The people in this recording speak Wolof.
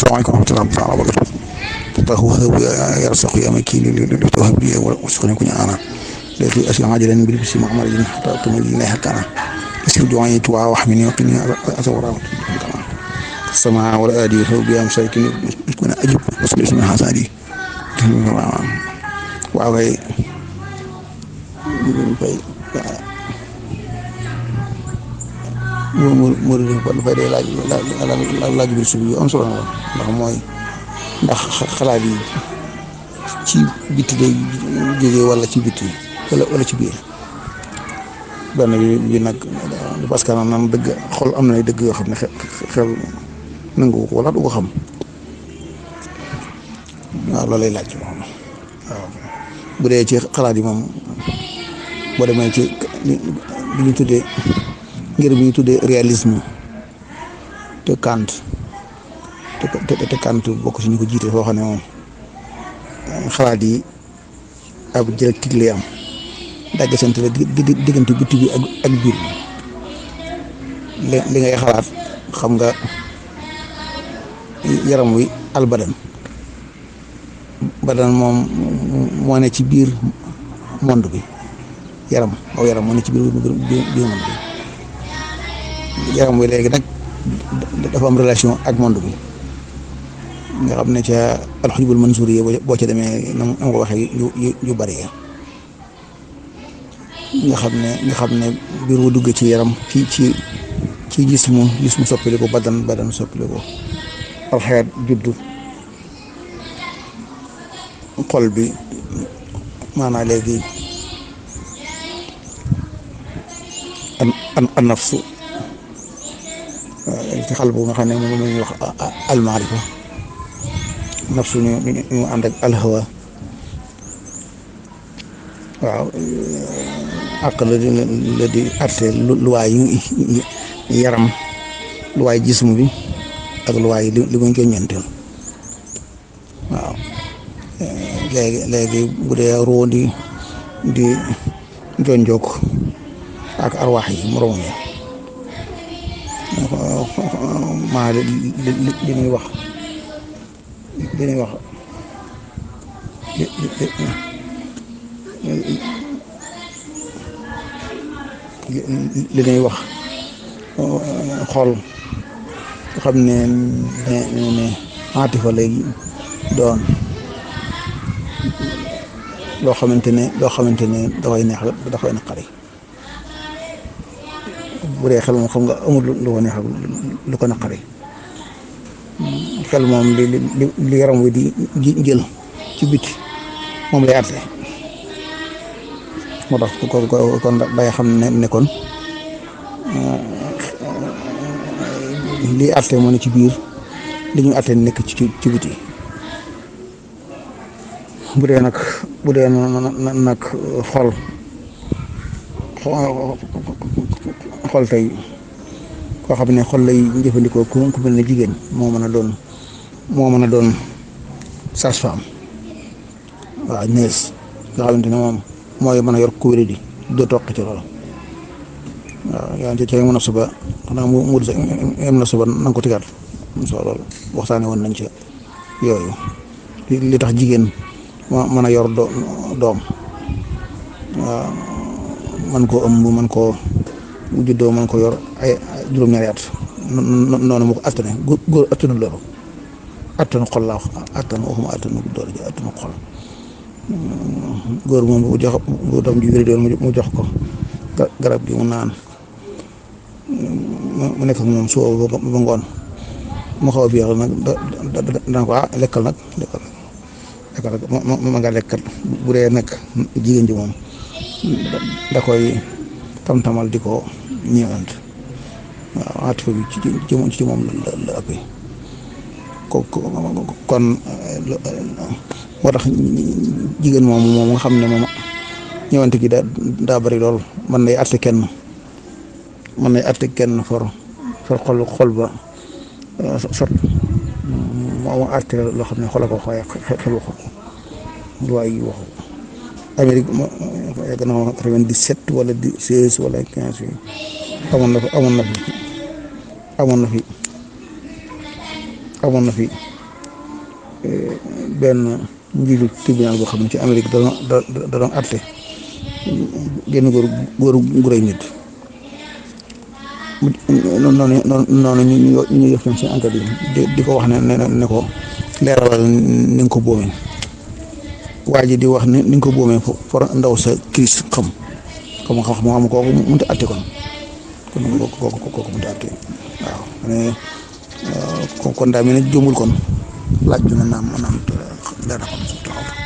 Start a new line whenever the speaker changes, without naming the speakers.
asalaamaaleykum wa rahmatulah wa barakatuh. Allahu wahhab yarzuqu ya makin li tawhab li warzuqni kunya ana lati asma ajalan bil bisi ma'amarin hatta tumil la hakana asir du'ai tuwa wa hamini wa qini azawra السماء والآدي فوبيا مساكين كنا أجب وصل اسم حسادي وعوي mu fay day laaj biir suuf yu am solo la ndax mooy ndax xalaat yi ci bitti day jógee wala ci bitti wala ci biir benn bi nag parce que nan dëgg xol am na dëgg yoo xam ne xel nangu ko wala du ko xam waaw loolu lay laaj moom waaw bu dee ci xalaat yi moom boo demee ci li ñu tuddee ngir bi ñu tuddee réalisme te Kant te Kant bokk si ñu ko jiite foo xam ne moom xalaat yi ab dialectique lay am dagg sant la diggante bitti bi ak biir li ngay xalaat xam nga yaram wi albadan badan moom moo ne ci biir monde bi yaram moo ne ci biir monde bi yaram wi léegi nag dafa am relation ak monde bi nga xam ne ca alxujubul mansuuri boo ca demee na ma ko waxee yu bari nga xam ne biir wu dugg ci yaram ci gis mu soppali ko badan soppali ko alxayaat juddu xol bi maanaam léegi an nafsu ci xal bu nga xam ne moom la ñuy wax almaarifa nafsu ñu ànd ak alhawa waaw àq la di atte luwaay yaram luwaay jismu bi ak luwaay li muy joññanteel waaw léegi bu dee roo di jonjook ak arwaax yi moroom yi maa li ñuy wax xool xam ne atifa lay doon loo xamante ne dafay neex dafay naqari bu dee xel moom xam nga amul lu ko neex lu ko naqari xel moom li yaram wi di jël ci biti moom lay àtte moo tax kon day xam ne kon lii àtte moo ne ci biir li ñu àtte nekk ci biti bu dee nag xol tey koo xam ne xol lay jëfandikoo ku mel ne jigéen moo mën a doon sage-femme waaw nees nga xamante ne moom mooy mën a yor ku wéri di doo toq ci loolu waaw yaa ngi ci mën a suba xanaa mu em na suba na nga ko tigaat soo loolu waxtaane woon nañ ci yooyu li tax jigéen mën a yor doom waaw man koo ëmb man koo juddoo man ko yor ay juróom-ñaari at noonu mu ko attane góor attanu loolu attanu xol laa wax waxuma attanu doole ji attanu xol góor moom bu doom ji wéri doon mu jox ko garab gi mu naan mu nekk ak moom suba ba ngoon mu xaw a biir nag dana ko lekkal nag ma nga lekkal bu dee nekk jigéen ji moom da koy tam-tamal di ko ñëwant waaw atifa bi ci moom la ëppee kon moo tax jigéen moom nga xam ne moom ñëwante gi daa bari lool mën nay atte kenn for xol ba sot moo atte loo xam ne xola ko xooy xel waxu ko luwaay yi waxu Amérique yàgg na ma 97 wala 16 wala 15 yi amoon na fi amoon na fi benn njiitu tribunal boo xam ne ci Amérique da doon àtte génn góor gu rey nit noonu ñu def ñoom seen enquête yi di ko wax ne ko leeralal ni nga ko boomee waa ji di wax ni nga ko boomee for ndaw sa crise xam moo xam kooku mënut a àtte kon kooku mënut a àtte waaw mais kon daa mel ne jëmbul kon laaj bi na naam leer na kon su taxaw